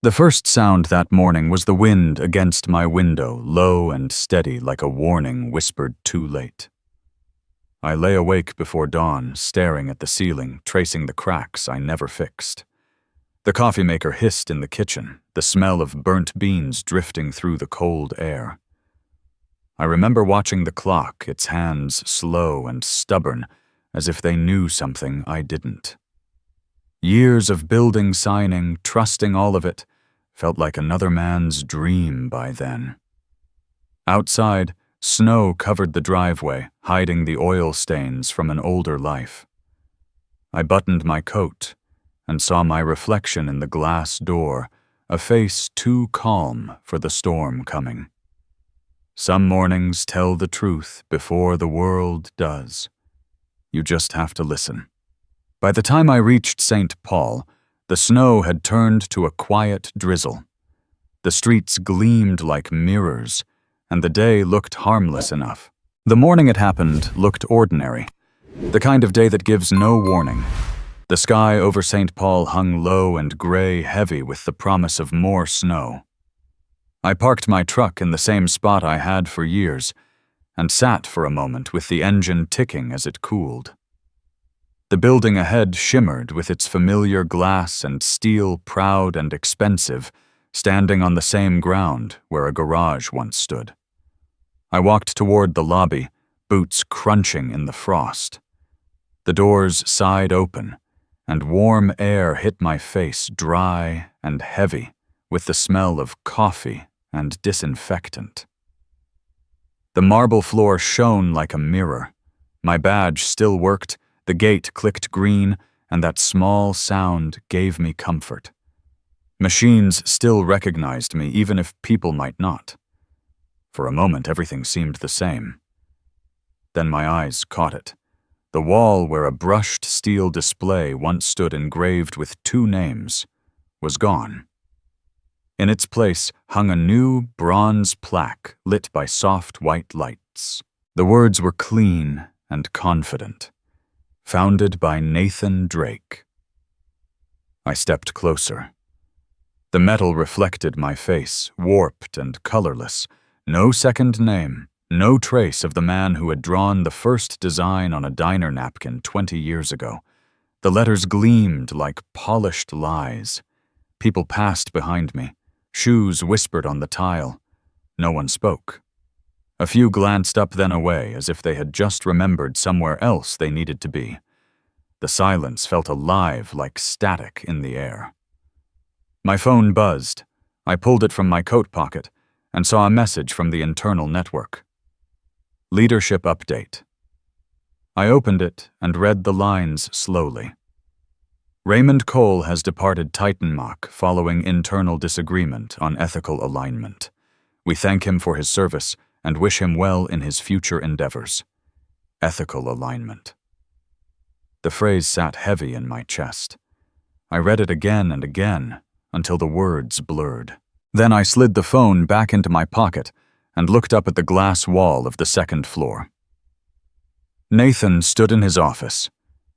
The first sound that morning was the wind against my window, low and steady like a warning whispered too late. I lay awake before dawn, staring at the ceiling, tracing the cracks I never fixed. The coffee maker hissed in the kitchen, the smell of burnt beans drifting through the cold air. I remember watching the clock, its hands slow and stubborn, as if they knew something I didn't. Years of building, signing, trusting all of it, felt like another man's dream by then. Outside, snow covered the driveway, hiding the oil stains from an older life. I buttoned my coat and saw my reflection in the glass door, a face too calm for the storm coming. Some mornings tell the truth before the world does. You just have to listen. By the time I reached St. Paul, the snow had turned to a quiet drizzle. The streets gleamed like mirrors, and the day looked harmless enough. The morning it happened looked ordinary, the kind of day that gives no warning. The sky over St. Paul hung low and gray, heavy with the promise of more snow. I parked my truck in the same spot I had for years, and sat for a moment with the engine ticking as it cooled. The building ahead shimmered with its familiar glass and steel, proud and expensive, standing on the same ground where a garage once stood. I walked toward the lobby, boots crunching in the frost. The doors sighed open, and warm air hit my face, dry and heavy, with the smell of coffee and disinfectant. The marble floor shone like a mirror. My badge still worked, the gate clicked green, and that small sound gave me comfort. Machines still recognized me, even if people might not. For a moment, everything seemed the same. Then my eyes caught it. The wall where a brushed steel display once stood engraved with 2 names was gone. In its place hung a new bronze plaque lit by soft white lights. The words were clean and confident. Founded by Nathan Drake. I stepped closer. The metal reflected my face, warped and colorless. No second name, no trace of the man who had drawn the first design on a diner napkin 20 years ago. The letters gleamed like polished lies. People passed behind me. Shoes whispered on the tile. No one spoke. A few glanced up then away, as if they had just remembered somewhere else they needed to be. The silence felt alive like static in the air. My phone buzzed. I pulled it from my coat pocket and saw a message from the internal network. Leadership update. I opened it and read the lines slowly. Raymond Cole has departed Titanmach following internal disagreement on ethical alignment. We thank him for his service and wish him well in his future endeavors. Ethical alignment. The phrase sat heavy in my chest. I read it again and again until the words blurred. Then I slid the phone back into my pocket and looked up at the glass wall of the 2nd floor. Nathan stood in his office,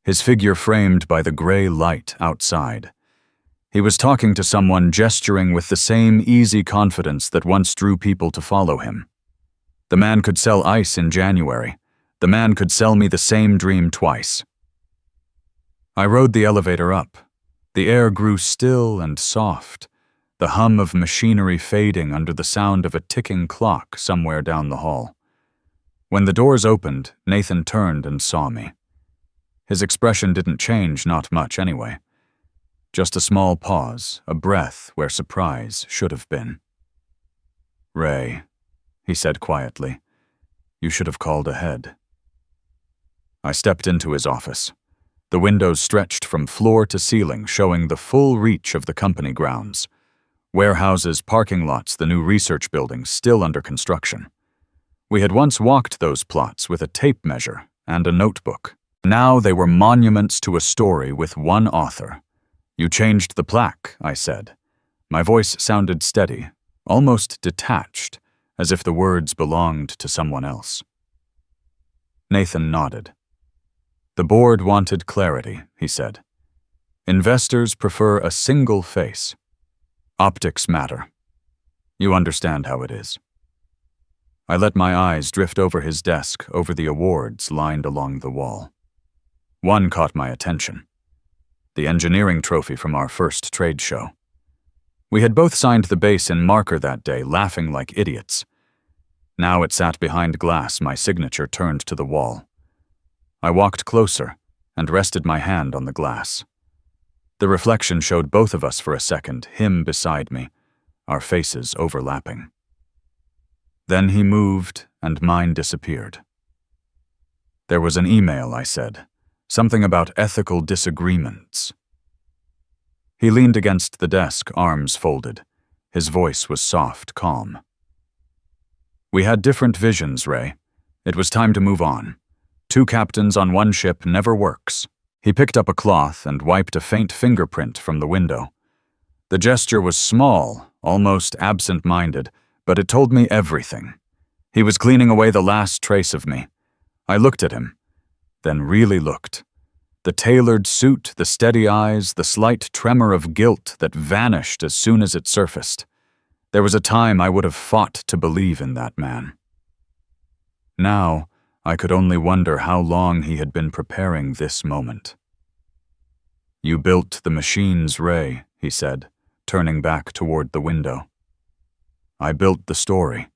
his figure framed by the gray light outside. He was talking to someone, gesturing with the same easy confidence that once drew people to follow him. The man could sell ice in January. The man could sell me the same dream twice. I rode the elevator up. The air grew still and soft, the hum of machinery fading under the sound of a ticking clock somewhere down the hall. When the doors opened, Nathan turned and saw me. His expression didn't change, not much anyway. Just a small pause, a breath where surprise should have been. "Ray," he said quietly, "you should have called ahead." I stepped into his office. The windows stretched from floor to ceiling, showing the full reach of the company grounds. Warehouses, parking lots, the new research buildings still under construction. We had once walked those plots with a tape measure and a notebook. Now they were monuments to a story with one author. "You changed the plaque," I said. My voice sounded steady, almost detached, as if the words belonged to someone else. Nathan nodded. "The board wanted clarity," he said. "Investors prefer a single face." Optics matter. You understand how it is. I let my eyes drift over his desk, over the awards lined along the wall. One caught my attention. The engineering trophy from our first trade show. We had both signed the base in marker that day, laughing like idiots. Now it sat behind glass, my signature turned to the wall. I walked closer and rested my hand on the glass. The reflection showed both of us for a second, him beside me, our faces overlapping. Then he moved and mine disappeared. There was an email, I said, something about ethical disagreements. He leaned against the desk, arms folded. His voice was soft, calm. We had different visions, Ray. It was time to move on. 2 captains on one ship never works. He picked up a cloth and wiped a faint fingerprint from the window. The gesture was small, almost absent-minded, but it told me everything. He was cleaning away the last trace of me. I looked at him, then really looked. The tailored suit, the steady eyes, the slight tremor of guilt that vanished as soon as it surfaced. There was a time I would have fought to believe in that man. Now, I could only wonder how long he had been preparing this moment. You built the machines, Ray, he said, turning back toward the window. I built the story.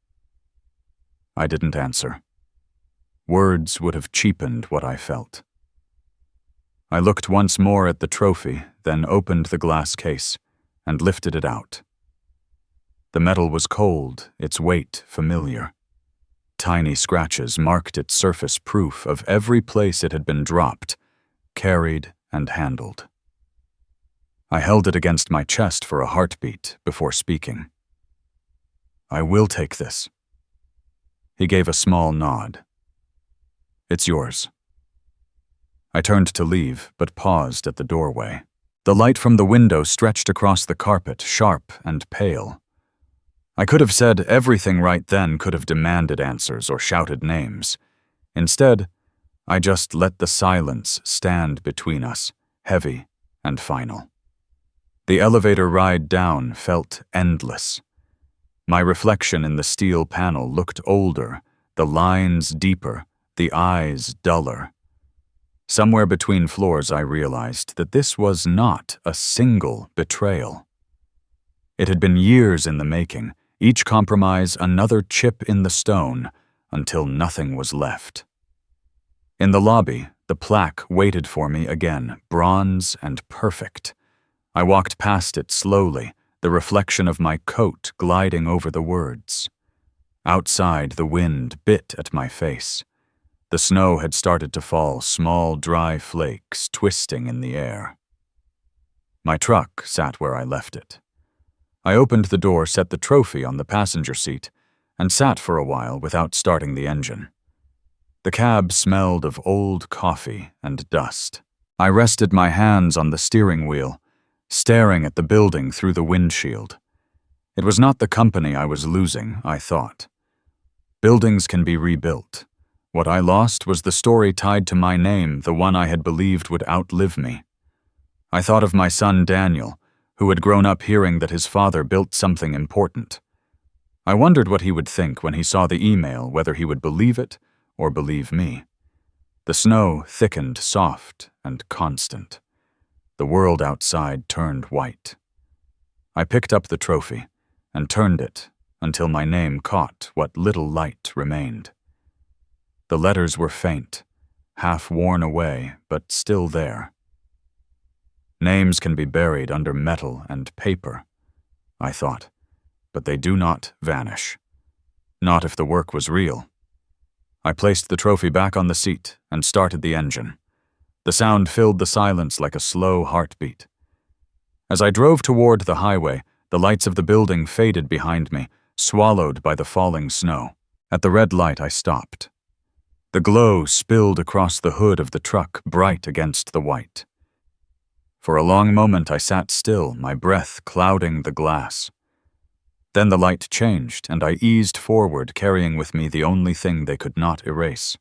I didn't answer. Words would have cheapened what I felt. I looked once more at the trophy, then opened the glass case and lifted it out. The metal was cold, its weight familiar. Tiny scratches marked its surface, proof of every place it had been dropped, carried, and handled. I held it against my chest for a heartbeat before speaking. I will take this. He gave a small nod. It's yours. I turned to leave, but paused at the doorway. The light from the window stretched across the carpet, sharp and pale. I could have said everything right then, could have demanded answers or shouted names. Instead, I just let the silence stand between us, heavy and final. The elevator ride down felt endless. My reflection in the steel panel looked older, the lines deeper, the eyes duller. Somewhere between floors I realized that this was not a single betrayal. It had been years in the making, each compromise another chip in the stone, until nothing was left. In the lobby, the plaque waited for me again, bronze and perfect. I walked past it slowly, the reflection of my coat gliding over the words. Outside, the wind bit at my face. The snow had started to fall, small, dry flakes twisting in the air. My truck sat where I left it. I opened the door, set the trophy on the passenger seat, and sat for a while without starting the engine. The cab smelled of old coffee and dust. I rested my hands on the steering wheel, staring at the building through the windshield. It was not the company I was losing, I thought. Buildings can be rebuilt. What I lost was the story tied to my name, the one I had believed would outlive me. I thought of my son Daniel, who had grown up hearing that his father built something important. I wondered what he would think when he saw the email, whether he would believe it or believe me. The snow thickened, soft and constant. The world outside turned white. I picked up the trophy and turned it until my name caught what little light remained. The letters were faint, half worn away, but still there. Names can be buried under metal and paper, I thought, but they do not vanish. Not if the work was real. I placed the trophy back on the seat and started the engine. The sound filled the silence like a slow heartbeat. As I drove toward the highway, the lights of the building faded behind me, swallowed by the falling snow. At the red light, I stopped. The glow spilled across the hood of the truck, bright against the white. For a long moment I sat still, my breath clouding the glass. Then the light changed, and I eased forward, carrying with me the only thing they could not erase.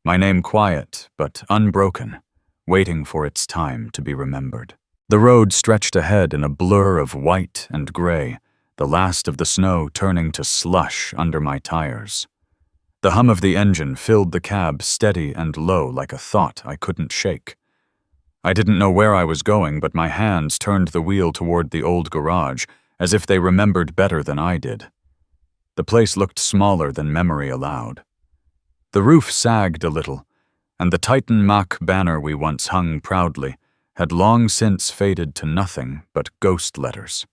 My name quiet, but unbroken, waiting for its time to be remembered. The road stretched ahead in a blur of white and gray, the last of the snow turning to slush under my tires. The hum of the engine filled the cab steady and low like a thought I couldn't shake. I didn't know where I was going, but my hands turned the wheel toward the old garage, as if they remembered better than I did. The place looked smaller than memory allowed. The roof sagged a little, and the Titan Mach banner we once hung proudly had long since faded to nothing but ghost letters.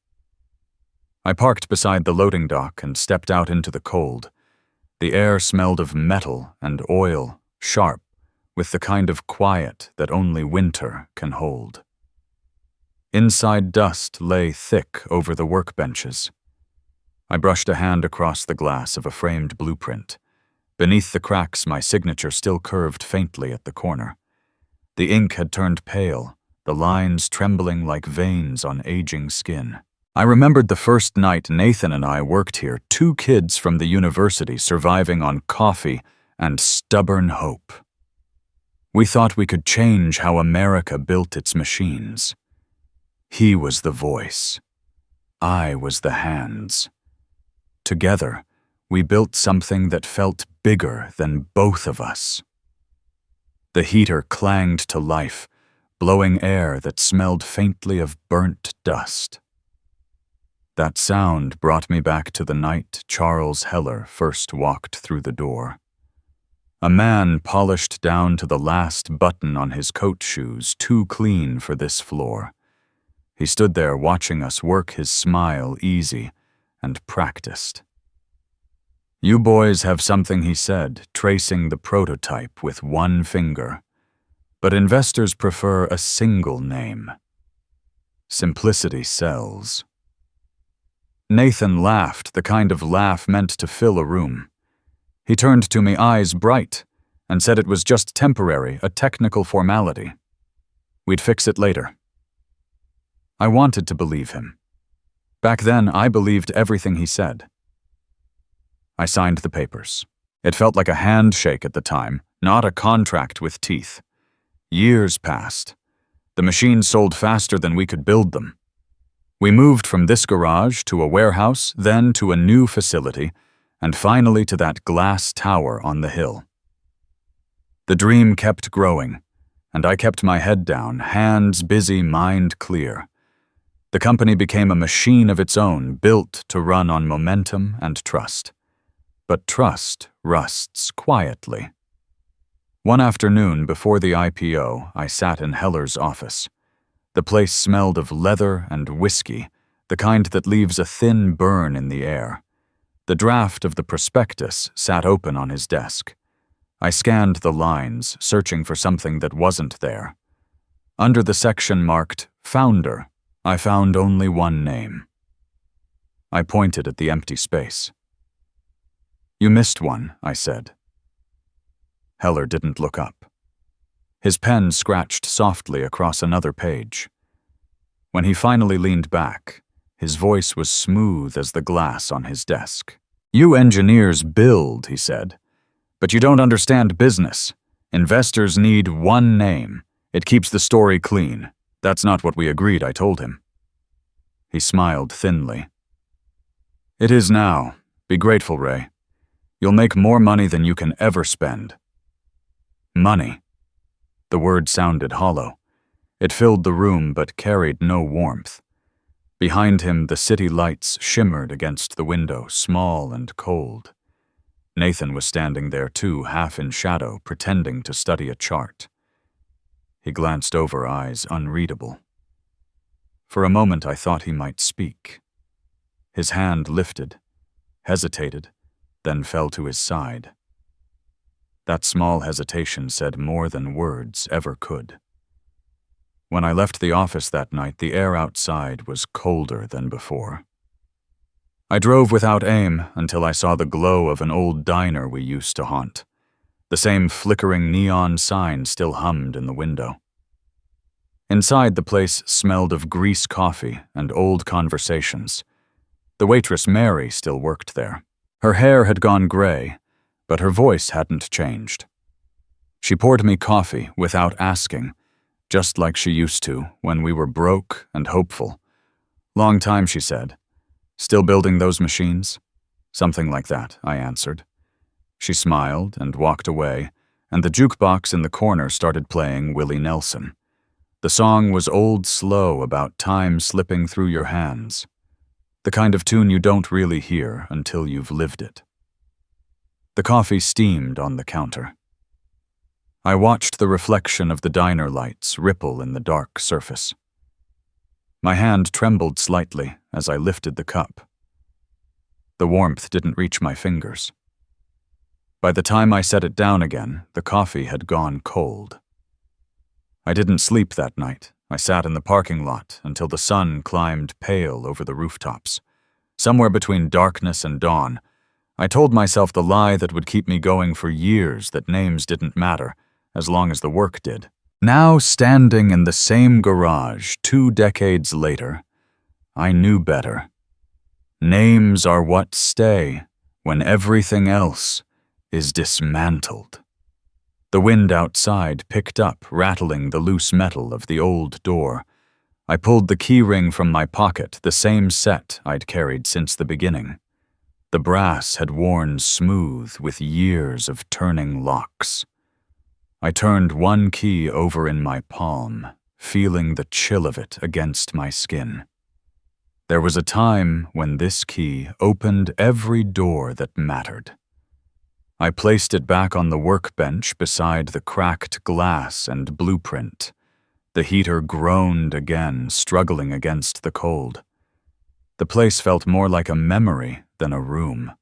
I parked beside the loading dock and stepped out into the cold. The air smelled of metal and oil, sharp, with the kind of quiet that only winter can hold. Inside dust lay thick over the workbenches. I brushed a hand across the glass of a framed blueprint. Beneath the cracks, my signature still curved faintly at the corner. The ink had turned pale, the lines trembling like veins on aging skin. I remembered the first night Nathan and I worked here, 2 kids from the university surviving on coffee and stubborn hope. We thought we could change how America built its machines. He was the voice. I was the hands. Together, we built something that felt bigger than both of us. The heater clanged to life, blowing air that smelled faintly of burnt dust. That sound brought me back to the night Charles Heller first walked through the door. A man polished down to the last button on his coat shoes, too clean for this floor. He stood there watching us work, his smile easy and practiced. "You boys have something," he said, tracing the prototype with one finger. "But investors prefer a single name. Simplicity sells." Nathan laughed, the kind of laugh meant to fill a room. He turned to me, eyes bright, and said it was just temporary, a technical formality. We'd fix it later. I wanted to believe him. Back then, I believed everything he said. I signed the papers. It felt like a handshake at the time, not a contract with teeth. Years passed. The machines sold faster than we could build them. We moved from this garage to a warehouse, then to a new facility, and finally to that glass tower on the hill. The dream kept growing, and I kept my head down, hands busy, mind clear. The company became a machine of its own, built to run on momentum and trust. But trust rusts quietly. One afternoon before the IPO, I sat in Heller's office. The place smelled of leather and whiskey, the kind that leaves a thin burn in the air. The draft of the prospectus sat open on his desk. I scanned the lines, searching for something that wasn't there. Under the section marked Founder, I found only one name. I pointed at the empty space. "You missed one," I said. Heller didn't look up. His pen scratched softly across another page. When he finally leaned back, his voice was smooth as the glass on his desk. "You engineers build," he said, "but you don't understand business. Investors need one name. It keeps the story clean. That's not what we agreed," I told him. He smiled thinly. "It is now. Be grateful, Ray. You'll make more money than you can ever spend." Money. The word sounded hollow. It filled the room but carried no warmth. Behind him, the city lights shimmered against the window, small and cold. Nathan was standing there too, half in shadow, pretending to study a chart. He glanced over, eyes unreadable. For a moment I thought he might speak. His hand lifted, hesitated, then fell to his side. That small hesitation said more than words ever could. When I left the office that night, the air outside was colder than before. I drove without aim until I saw the glow of an old diner we used to haunt. The same flickering neon sign still hummed in the window. Inside, the place smelled of grease coffee and old conversations. The waitress Mary still worked there. Her hair had gone gray, but her voice hadn't changed. She poured me coffee without asking, just like she used to when we were broke and hopeful. Long time, she said. Still building those machines? Something like that, I answered. She smiled and walked away, and the jukebox in the corner started playing Willie Nelson. The song was old slow about time slipping through your hands. The kind of tune you don't really hear until you've lived it. The coffee steamed on the counter. I watched the reflection of the diner lights ripple in the dark surface. My hand trembled slightly as I lifted the cup. The warmth didn't reach my fingers. By the time I set it down again, the coffee had gone cold. I didn't sleep that night. I sat in the parking lot until the sun climbed pale over the rooftops. Somewhere between darkness and dawn, I told myself the lie that would keep me going for years that names didn't matter, as long as the work did. Now, standing in the same garage 2 decades later, I knew better. Names are what stay when everything else is dismantled. The wind outside picked up, rattling the loose metal of the old door. I pulled the key ring from my pocket, the same set I'd carried since the beginning. The brass had worn smooth with years of turning locks. I turned one key over in my palm, feeling the chill of it against my skin. There was a time when this key opened every door that mattered. I placed it back on the workbench beside the cracked glass and blueprint. The heater groaned again, struggling against the cold. The place felt more like a memory than a room.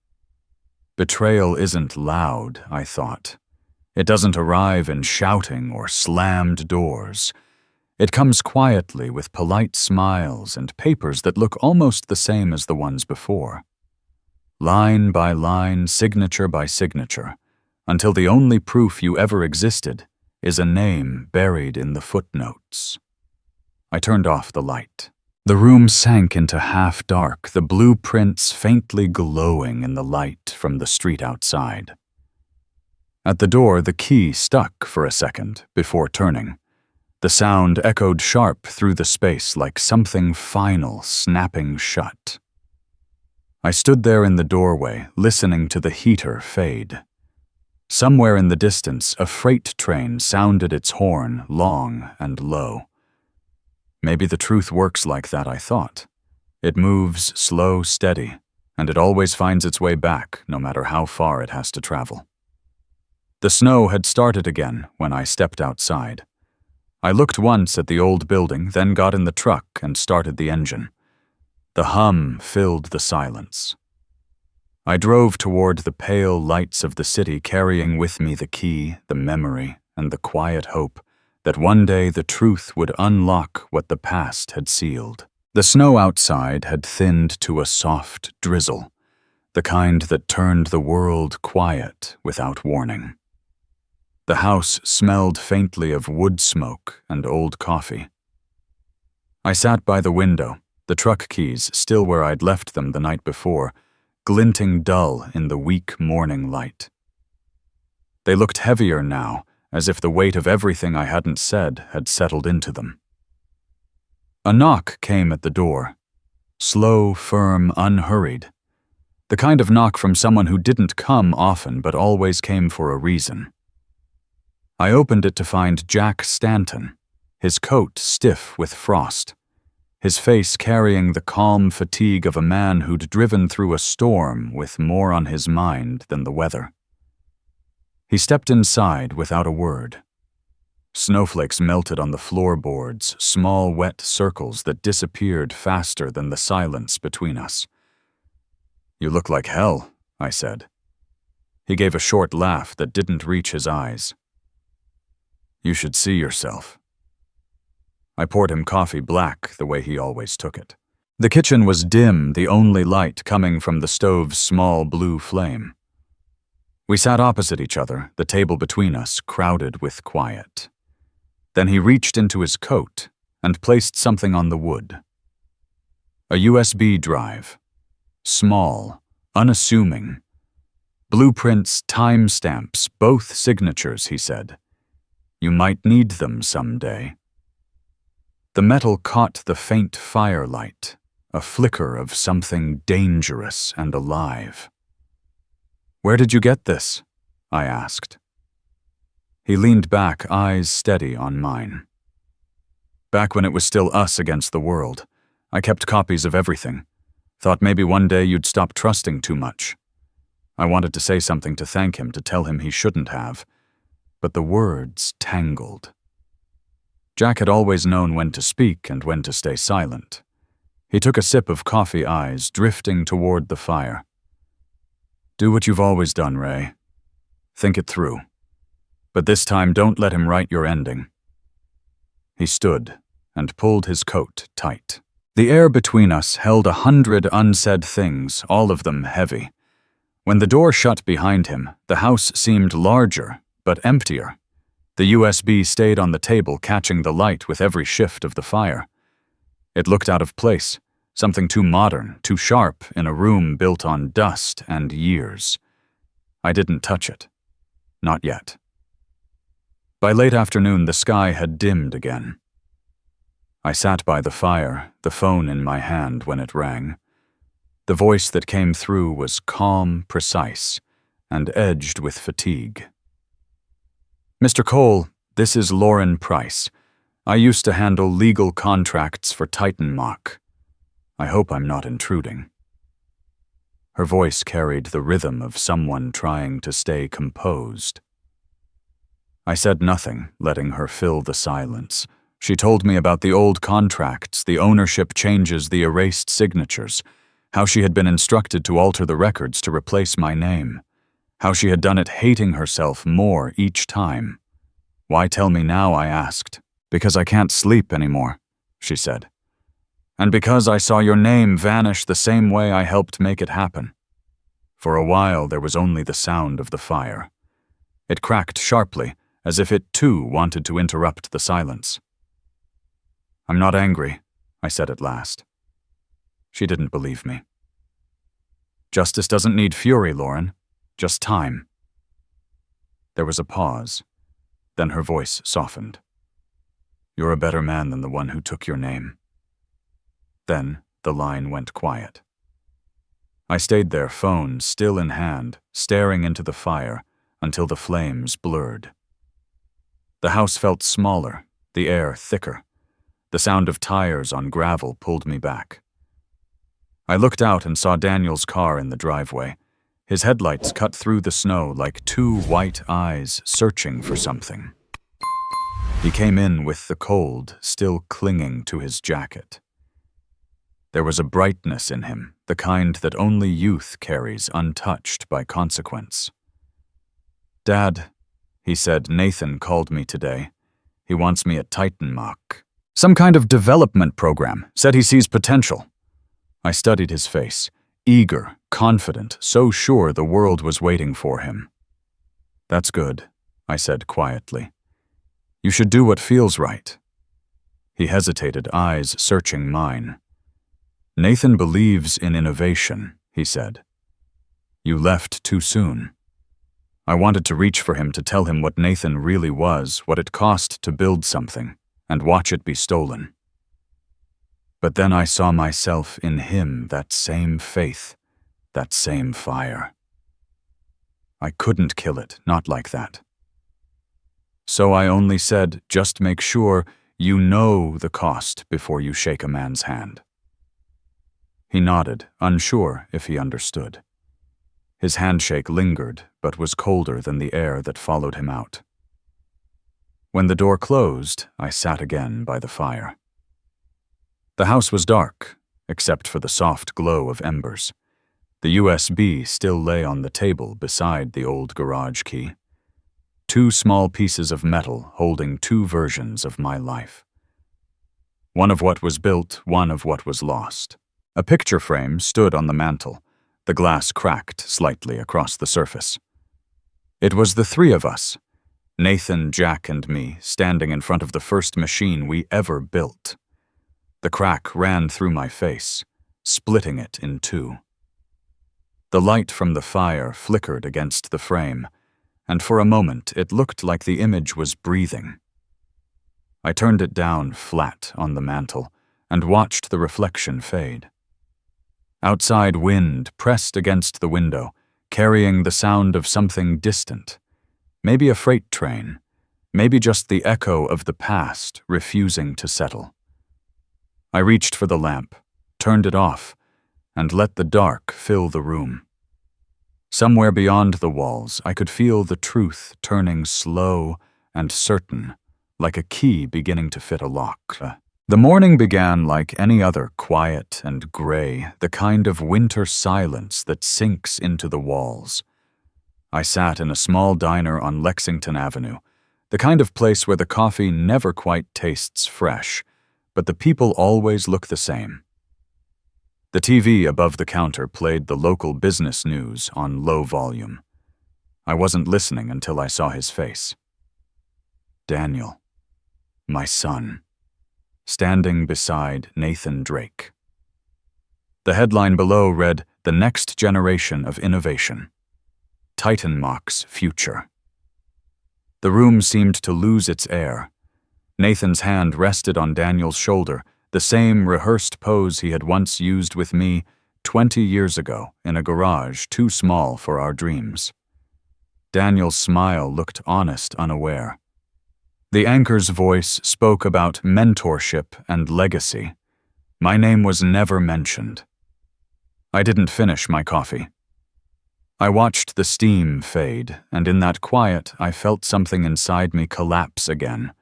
Betrayal isn't loud, I thought. It doesn't arrive in shouting or slammed doors. It comes quietly with polite smiles and papers that look almost the same as the ones before. Line by line, signature by signature, until the only proof you ever existed is a name buried in the footnotes. I turned off the light. The room sank into half dark, the blueprints faintly glowing in the light from the street outside. At the door, the key stuck for a second before turning. The sound echoed sharp through the space like something final snapping shut. I stood there in the doorway, listening to the heater fade. Somewhere in the distance, a freight train sounded its horn long and low. Maybe the truth works like that, I thought. It moves slow, steady, and it always finds its way back, no matter how far it has to travel. The snow had started again when I stepped outside. I looked once at the old building, then got in the truck and started the engine. The hum filled the silence. I drove toward the pale lights of the city, carrying with me the key, the memory, and the quiet hope that one day the truth would unlock what the past had sealed. The snow outside had thinned to a soft drizzle, the kind that turned the world quiet without warning. The house smelled faintly of wood smoke and old coffee. I sat by the window, the truck keys still where I'd left them the night before, glinting dull in the weak morning light. They looked heavier now, as if the weight of everything I hadn't said had settled into them. A knock came at the door. Slow, firm, unhurried. The kind of knock from someone who didn't come often but always came for a reason. I opened it to find Jack Stanton, his coat stiff with frost, his face carrying the calm fatigue of a man who'd driven through a storm with more on his mind than the weather. He stepped inside without a word. Snowflakes melted on the floorboards, small wet circles that disappeared faster than the silence between us. "You look like hell," I said. He gave a short laugh that didn't reach his eyes. "You should see yourself." I poured him coffee black the way he always took it. The kitchen was dim, the only light coming from the stove's small blue flame. We sat opposite each other, the table between us crowded with quiet. Then he reached into his coat and placed something on the wood. A USB drive. Small, unassuming. Blueprints, timestamps, both signatures, he said. You might need them someday. The metal caught the faint firelight, a flicker of something dangerous and alive. "Where did you get this?" I asked. He leaned back, eyes steady on mine. "Back when it was still us against the world, I kept copies of everything. Thought maybe one day you'd stop trusting too much." I wanted to say something to thank him, to tell him he shouldn't have, but the words tangled. Jack had always known when to speak and when to stay silent. He took a sip of coffee, eyes drifting toward the fire. "Do what you've always done, Ray. Think it through. But this time, don't let him write your ending." He stood and pulled his coat tight. The air between us held 100 unsaid things, all of them heavy. When the door shut behind him, the house seemed larger, but emptier. The USB stayed on the table, catching the light with every shift of the fire. It looked out of place, something too modern, too sharp in a room built on dust and years. I didn't touch it. Not yet. By late afternoon, the sky had dimmed again. I sat by the fire, the phone in my hand when it rang. The voice that came through was calm, precise, and edged with fatigue. "Mr. Cole, this is Lauren Price. I used to handle legal contracts for Titan Mach. I hope I'm not intruding." Her voice carried the rhythm of someone trying to stay composed. I said nothing, letting her fill the silence. She told me about the old contracts, the ownership changes, the erased signatures, how she had been instructed to alter the records to replace my name, how she had done it hating herself more each time. "Why tell me now?" I asked. "Because I can't sleep anymore," she said. "And because I saw your name vanish the same way I helped make it happen." For a while there was only the sound of the fire. It cracked sharply, as if it too wanted to interrupt the silence. "I'm not angry," I said at last. She didn't believe me. "Justice doesn't need fury, Lauren. Just time." There was a pause. Then her voice softened. "You're a better man than the one who took your name." Then the line went quiet. I stayed there, phone still in hand, staring into the fire until the flames blurred. The house felt smaller, the air thicker. The sound of tires on gravel pulled me back. I looked out and saw Daniel's car in the driveway. His headlights cut through the snow like two white eyes searching for something. He came in with the cold still clinging to his jacket. There was a brightness in him, the kind that only youth carries untouched by consequence. "Dad," he said, "Nathan called me today. He wants me at Titan Mach. Some kind of development program, said he sees potential." I studied his face, eager, confident, so sure the world was waiting for him. "That's good," I said quietly. "You should do what feels right." He hesitated, eyes searching mine. "Nathan believes in innovation," he said. "You left too soon." I wanted to reach for him to tell him what Nathan really was, what it cost to build something, and watch it be stolen. But then I saw myself in him, that same faith, that same fire. I couldn't kill it, not like that. So I only said, "Just make sure you know the cost before you shake a man's hand." He nodded, unsure if he understood. His handshake lingered, but was colder than the air that followed him out. When the door closed, I sat again by the fire. The house was dark, except for the soft glow of embers. The USB still lay on the table beside the old garage key. Two small pieces of metal holding two versions of my life. One of what was built, one of what was lost. A picture frame stood on the mantel, the glass cracked slightly across the surface. It was the three of us, Nathan, Jack, and me, standing in front of the first machine we ever built. The crack ran through my face, splitting it in two. The light from the fire flickered against the frame, and for a moment it looked like the image was breathing. I turned it down flat on the mantel and watched the reflection fade. Outside wind pressed against the window, carrying the sound of something distant. Maybe a freight train, maybe just the echo of the past refusing to settle. I reached for the lamp, turned it off, and let the dark fill the room. Somewhere beyond the walls, I could feel the truth turning slow and certain, like a key beginning to fit a lock. The morning began like any other, quiet and gray, the kind of winter silence that sinks into the walls. I sat in a small diner on Lexington Avenue, the kind of place where the coffee never quite tastes fresh, but the people always look the same. The TV above the counter played the local business news on low volume. I wasn't listening until I saw his face. Daniel, my son, standing beside Nathan Drake. The headline below read, "The Next Generation of Innovation. Titanmach's Future." The room seemed to lose its air. Nathan's hand rested on Daniel's shoulder, the same rehearsed pose he had once used with me 20 years ago in a garage too small for our dreams. Daniel's smile looked honest, unaware. The anchor's voice spoke about mentorship and legacy. My name was never mentioned. I didn't finish my coffee. I watched the steam fade, and in that quiet, I felt something inside me collapse again.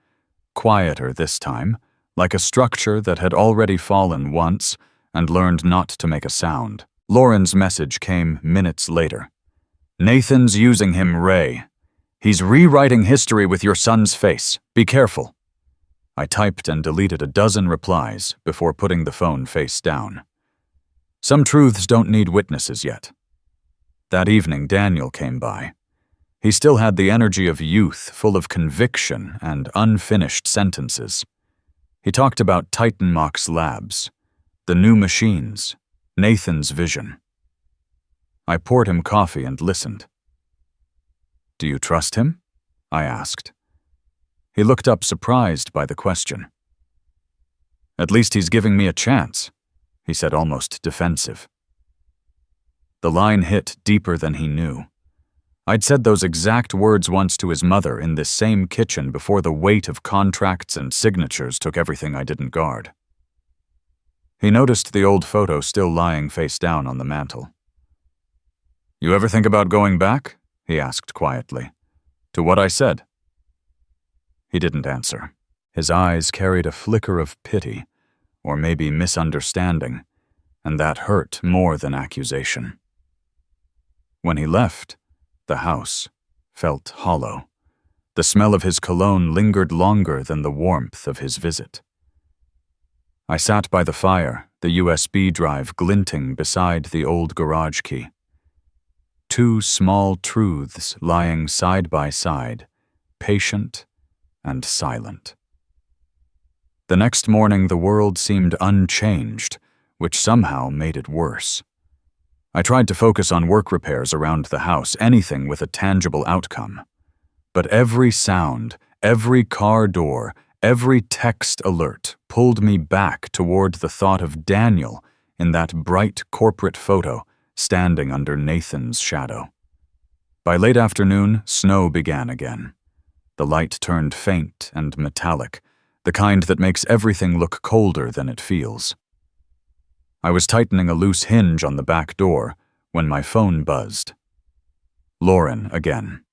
Quieter this time, like a structure that had already fallen once and learned not to make a sound. Lauren's message came minutes later. "Nathan's using him, Ray. He's rewriting history with your son's face. Be careful." I typed and deleted a dozen replies before putting the phone face down. Some truths don't need witnesses yet. That evening, Daniel came by. He still had the energy of youth, full of conviction and unfinished sentences. He talked about Titanmach's labs, the new machines, Nathan's vision. I poured him coffee and listened. "Do you trust him?" I asked. He looked up surprised by the question. "At least he's giving me a chance," he said, almost defensive. The line hit deeper than he knew. I'd said those exact words once to his mother in this same kitchen before the weight of contracts and signatures took everything I didn't guard. He noticed the old photo still lying face down on the mantel. "You ever think about going back?" he asked quietly. "To what I said?" He didn't answer. His eyes carried a flicker of pity, or maybe misunderstanding, and that hurt more than accusation. When he left, the house felt hollow. The smell of his cologne lingered longer than the warmth of his visit. I sat by the fire, the USB drive glinting beside the old garage key. Two small truths lying side by side, patient and silent. The next morning, the world seemed unchanged, which somehow made it worse. I tried to focus on work repairs around the house, anything with a tangible outcome. But every sound, every car door, every text alert pulled me back toward the thought of Daniel in that bright corporate photo standing under Nathan's shadow. By late afternoon, snow began again. The light turned faint and metallic, the kind that makes everything look colder than it feels. I was tightening a loose hinge on the back door when my phone buzzed. Lauren again.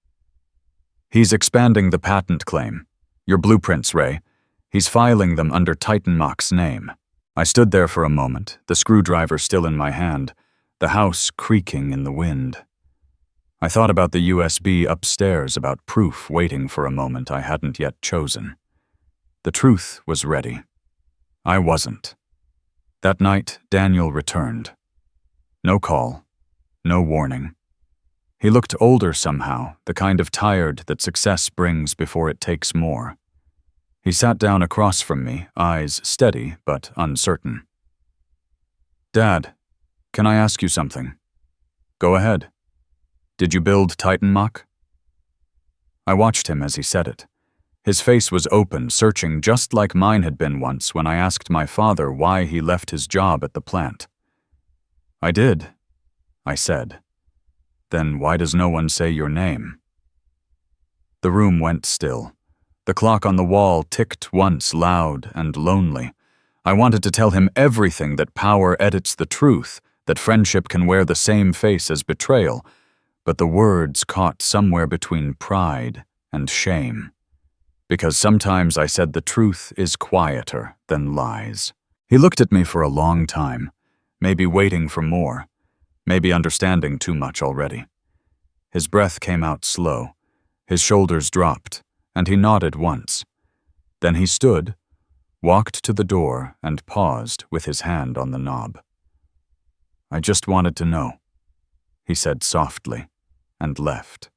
"He's expanding the patent claim. Your blueprints, Ray. He's filing them under Titanmach's name." I stood there for a moment, the screwdriver still in my hand, the house creaking in the wind. I thought about the USB upstairs, about proof waiting for a moment I hadn't yet chosen. The truth was ready. I wasn't. That night, Daniel returned. No call, no warning. He looked older somehow, the kind of tired that success brings before it takes more. He sat down across from me, eyes steady but uncertain. "Dad, can I ask you something?" "Go ahead." "Did you build Titanmach?" I watched him as he said it. His face was open, searching just like mine had been once when I asked my father why he left his job at the plant. "I did," I said. "Then why does no one say your name?" The room went still. The clock on the wall ticked once, loud and lonely. I wanted to tell him everything, that power edits the truth, that friendship can wear the same face as betrayal, but the words caught somewhere between pride and shame. Because sometimes I said the truth is quieter than lies. He looked at me for a long time, maybe waiting for more, maybe understanding too much already. His breath came out slow, his shoulders dropped, and he nodded once. Then he stood, walked to the door, and paused with his hand on the knob. "I just wanted to know," he said softly, and left.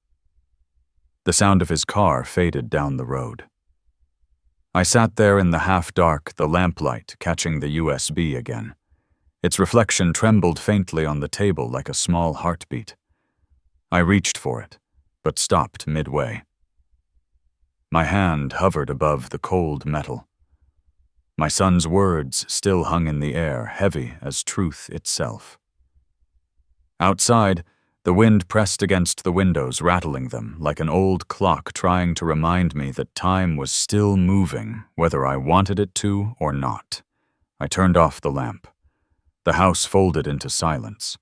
The sound of his car faded down the road. I sat there in the half-dark, the lamplight catching the USB again. Its reflection trembled faintly on the table like a small heartbeat. I reached for it, but stopped midway. My hand hovered above the cold metal. My son's words still hung in the air, heavy as truth itself. Outside, the wind pressed against the windows, rattling them like an old clock trying to remind me that time was still moving, whether I wanted it to or not. I turned off the lamp. The house folded into silence.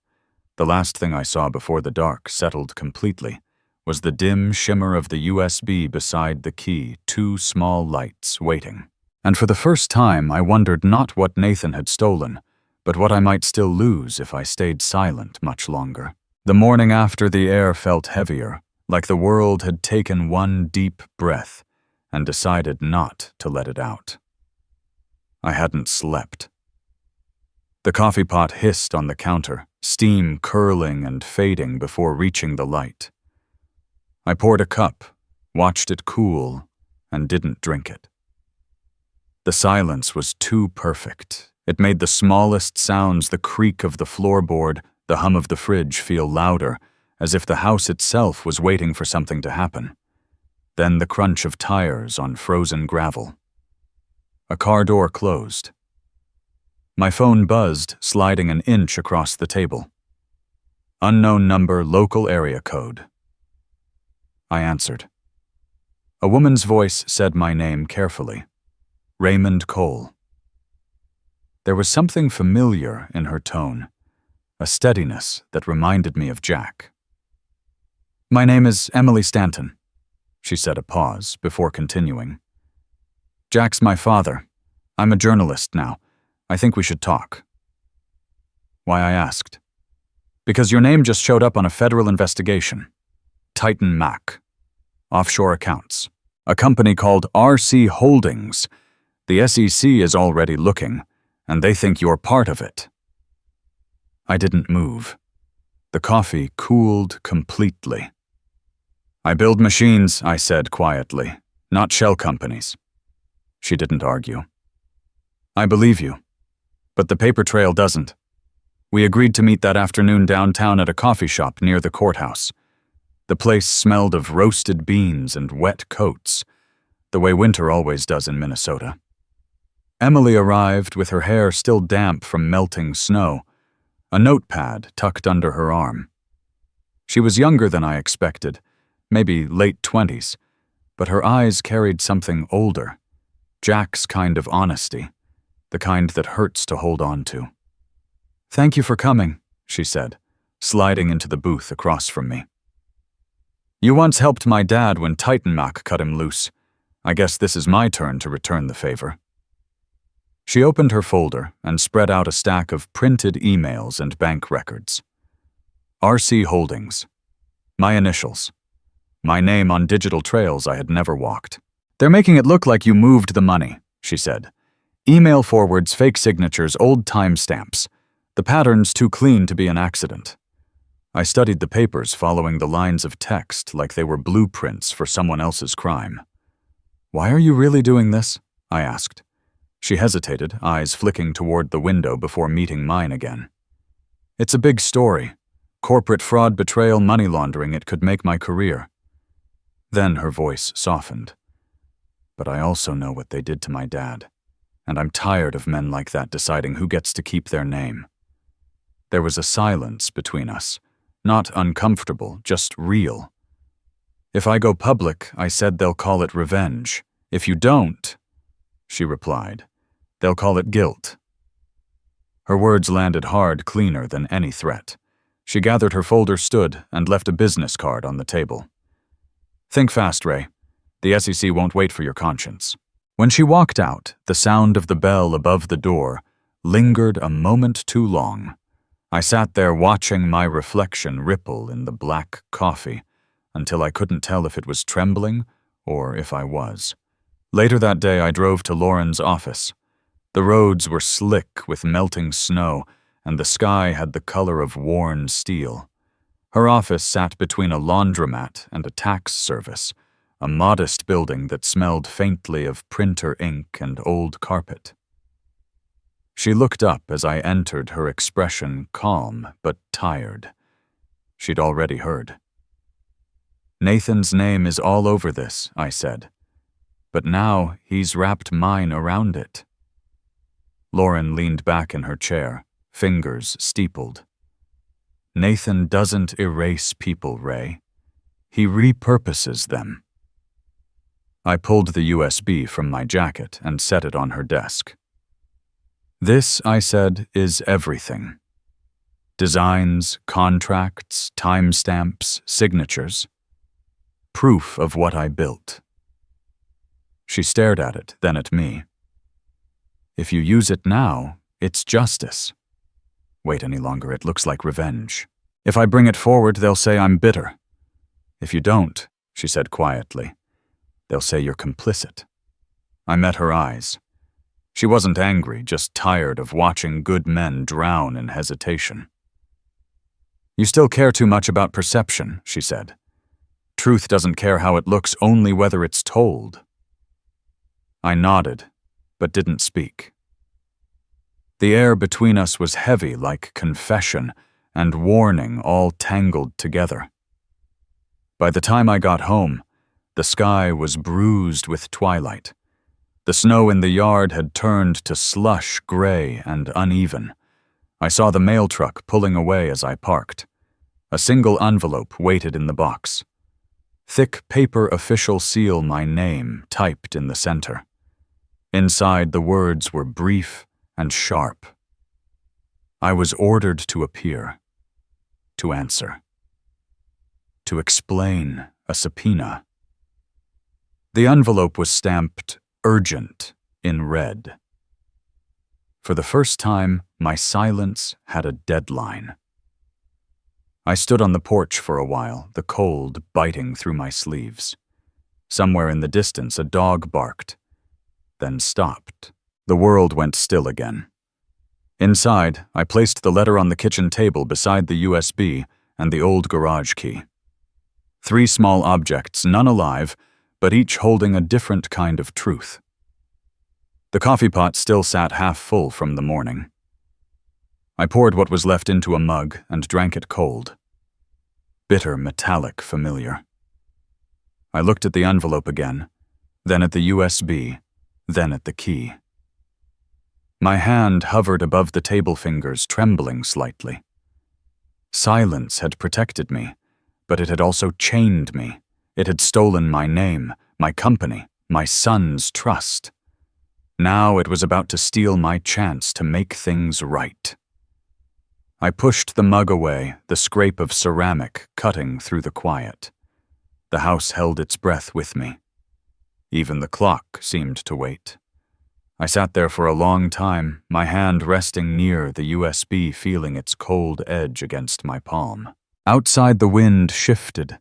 The last thing I saw before the dark settled completely was the dim shimmer of the USB beside the key, two small lights waiting. And for the first time, I wondered not what Nathan had stolen, but what I might still lose if I stayed silent much longer. The morning after, the air felt heavier, like the world had taken one deep breath and decided not to let it out. I hadn't slept. The coffee pot hissed on the counter, steam curling and fading before reaching the light. I poured a cup, watched it cool, and didn't drink it. The silence was too perfect. It made the smallest sounds, the creak of the floorboard, the hum of the fridge, feel louder, as if the house itself was waiting for something to happen. Then the crunch of tires on frozen gravel. A car door closed. My phone buzzed, sliding an inch across the table. Unknown number, local area code. I answered. A woman's voice said my name carefully. Raymond Cole. There was something familiar in her tone, a steadiness that reminded me of Jack. "My name is Emily Stanton," she said, a pause before continuing. "Jack's my father. I'm a journalist now. I think we should talk." Why, I asked. "Because your name just showed up on a federal investigation. Titan Mac. Offshore accounts. A company called RC Holdings. The SEC is already looking, and they think you're part of it." I didn't move. The coffee cooled completely. "I build machines," I said quietly, "not shell companies." She didn't argue. "I believe you. But the paper trail doesn't. We agreed to meet that afternoon downtown at a coffee shop near the courthouse. The place smelled of roasted beans and wet coats, the way winter always does in Minnesota. Emily arrived with her hair still damp from melting snow, a notepad tucked under her arm. She was younger than I expected, maybe late 20s, but her eyes carried something older, Jack's kind of honesty, the kind that hurts to hold on to. "Thank you for coming," she said, sliding into the booth across from me. "You once helped my dad when Titan Mac cut him loose. I guess this is my turn to return the favor." She opened her folder and spread out a stack of printed emails and bank records. RC Holdings. My initials. My name on digital trails I had never walked. "They're making it look like you moved the money," she said. "Email forwards, fake signatures, old timestamps. The pattern's too clean to be an accident." I studied the papers, following the lines of text like they were blueprints for someone else's crime. "Why are you really doing this?" I asked. She hesitated, eyes flicking toward the window before meeting mine again. "It's a big story. Corporate fraud, betrayal, money laundering. It could make my career." Then her voice softened. But I also know what they did to my dad, and I'm tired of men like that deciding who gets to keep their name. There was a silence between us, not uncomfortable, just real. If I go public, I said, they'll call it revenge. If you don't, she replied, they'll call it guilt. Her words landed hard, cleaner than any threat. She gathered her folder, stood, and left a business card on the table. Think fast, Ray. The SEC won't wait for your conscience. When she walked out, the sound of the bell above the door lingered a moment too long. I sat there watching my reflection ripple in the black coffee until I couldn't tell if it was trembling or if I was. Later that day, I drove to Lauren's office. The roads were slick with melting snow, and the sky had the color of worn steel. Her office sat between a laundromat and a tax service, a modest building that smelled faintly of printer ink and old carpet. She looked up as I entered, her expression calm but tired. She'd already heard. Nathan's name is all over this, I said. But now he's wrapped mine around it. Lauren leaned back in her chair, fingers steepled. Nathan doesn't erase people, Ray. He repurposes them. I pulled the USB from my jacket and set it on her desk. This, I said, is everything. Designs, contracts, timestamps, signatures. Proof of what I built. She stared at it, then at me. If you use it now, it's justice. Wait any longer, it looks like revenge. If I bring it forward, they'll say I'm bitter. If you don't, she said quietly, they'll say you're complicit. I met her eyes. She wasn't angry, just tired of watching good men drown in hesitation. You still care too much about perception, she said. Truth doesn't care how it looks, only whether it's told. I nodded, but didn't speak. The air between us was heavy like confession and warning all tangled together. By the time I got home, the sky was bruised with twilight. The snow in the yard had turned to slush, gray and uneven. I saw the mail truck pulling away as I parked. A single envelope waited in the box. Thick paper official seal, my name, typed in the center. Inside, the words were brief and sharp. I was ordered to appear, to answer, to explain a subpoena. The envelope was stamped urgent in red. For the first time, my silence had a deadline. I stood on the porch for a while, the cold biting through my sleeves. Somewhere in the distance, a dog barked, then stopped. The world went still again. Inside, I placed the letter on the kitchen table beside the USB and the old garage key. 3 small objects, none alive, but each holding a different kind of truth. The coffee pot still sat half full from the morning. I poured what was left into a mug and drank it cold. Bitter, metallic, familiar. I looked at the envelope again, then at the USB, then at the key. My hand hovered above the table fingers, trembling slightly. Silence had protected me, but it had also chained me. It had stolen my name, my company, my son's trust. Now it was about to steal my chance to make things right. I pushed the mug away, the scrape of ceramic cutting through the quiet. The house held its breath with me. Even the clock seemed to wait. I sat there for a long time, my hand resting near the USB, feeling its cold edge against my palm. Outside, the wind shifted,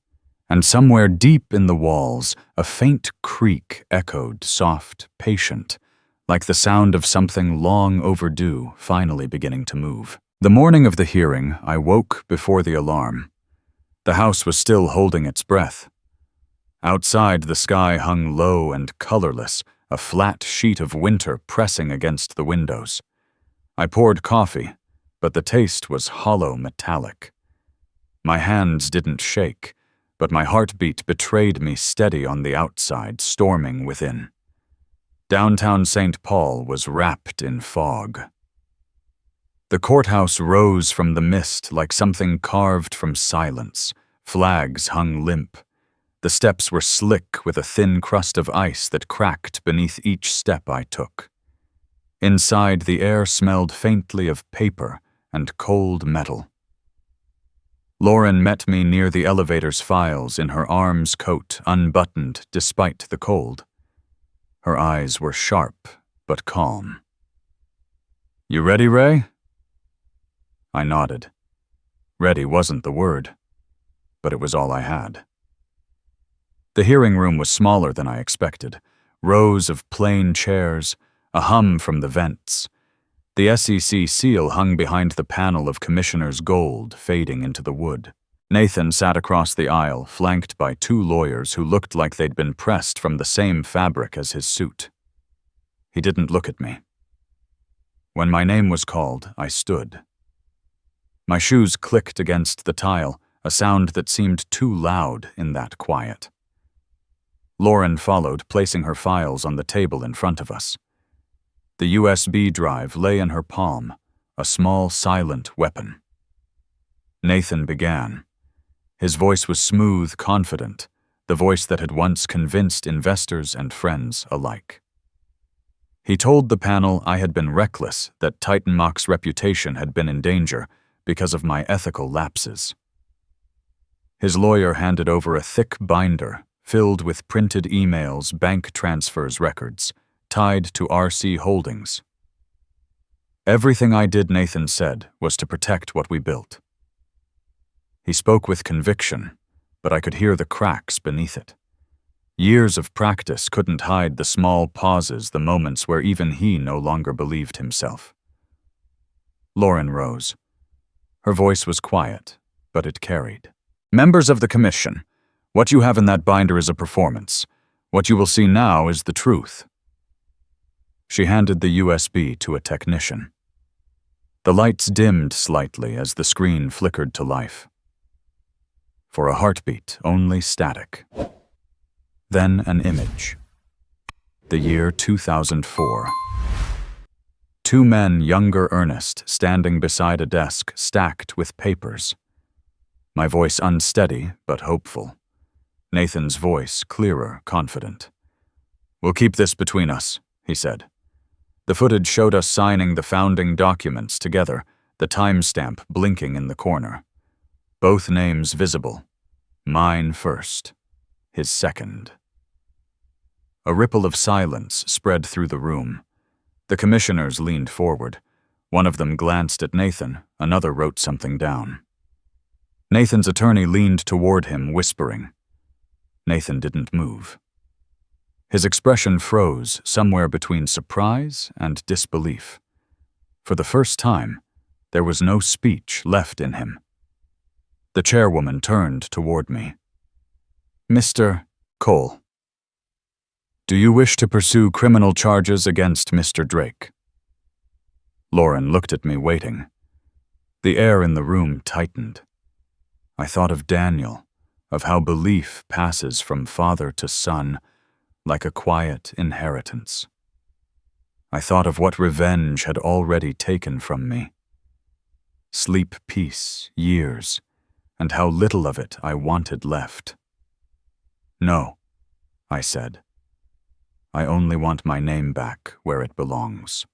and somewhere deep in the walls, a faint creak echoed, soft, patient, like the sound of something long overdue, finally beginning to move. The morning of the hearing, I woke before the alarm. The house was still holding its breath. Outside, the sky hung low and colorless, a flat sheet of winter pressing against the windows. I poured coffee, but the taste was hollow metallic. My hands didn't shake, but my heartbeat betrayed me steady on the outside, storming within. Downtown St. Paul was wrapped in fog. The courthouse rose from the mist like something carved from silence. Flags hung limp. The steps were slick with a thin crust of ice that cracked beneath each step I took. Inside, the air smelled faintly of paper and cold metal. Lauren met me near the elevator's files in her arms coat unbuttoned despite the cold. Her eyes were sharp but calm. "You ready, Ray?" I nodded. Ready wasn't the word, but it was all I had. The hearing room was smaller than I expected. Rows of plain chairs, a hum from the vents. The SEC seal hung behind the panel of commissioner's gold fading into the wood. Nathan sat across the aisle, flanked by two lawyers who looked like they'd been pressed from the same fabric as his suit. He didn't look at me. When my name was called, I stood. My shoes clicked against the tile, a sound that seemed too loud in that quiet. Lauren followed, placing her files on the table in front of us. The USB drive lay in her palm, a small, silent weapon. Nathan began. His voice was smooth, confident, the voice that had once convinced investors and friends alike. He told the panel I had been reckless, that Titanmach's reputation had been in danger because of my ethical lapses. His lawyer handed over a thick binder filled with printed emails, bank transfers records, tied to RC Holdings. Everything I did, Nathan said, was to protect what we built. He spoke with conviction, but I could hear the cracks beneath it. Years of practice couldn't hide the small pauses, the moments where even he no longer believed himself. Lauren rose. Her voice was quiet, but it carried. "Members of the commission, what you have in that binder is a performance. What you will see now is the truth." She handed the USB to a technician. The lights dimmed slightly as the screen flickered to life. For a heartbeat, only static. Then an image. The year 2004. Two men, younger Ernest, standing beside a desk stacked with papers. My voice unsteady but hopeful. Nathan's voice clearer, confident. "We'll keep this between us," he said. The footage showed us signing the founding documents together, the timestamp blinking in the corner. Both names visible. Mine first, his second. A ripple of silence spread through the room. The commissioners leaned forward. One of them glanced at Nathan, another wrote something down. Nathan's attorney leaned toward him, whispering. Nathan didn't move. His expression froze somewhere between surprise and disbelief. For the first time, there was no speech left in him. The chairwoman turned toward me. "Mr. Cole, do you wish to pursue criminal charges against Mr. Drake?" Lauren looked at me, waiting. The air in the room tightened. I thought of Daniel, of how belief passes from father to son, like a quiet inheritance. I thought of what revenge had already taken from me. Sleep, peace, years, and how little of it I wanted left. "No," I said. "I only want my name back where it belongs."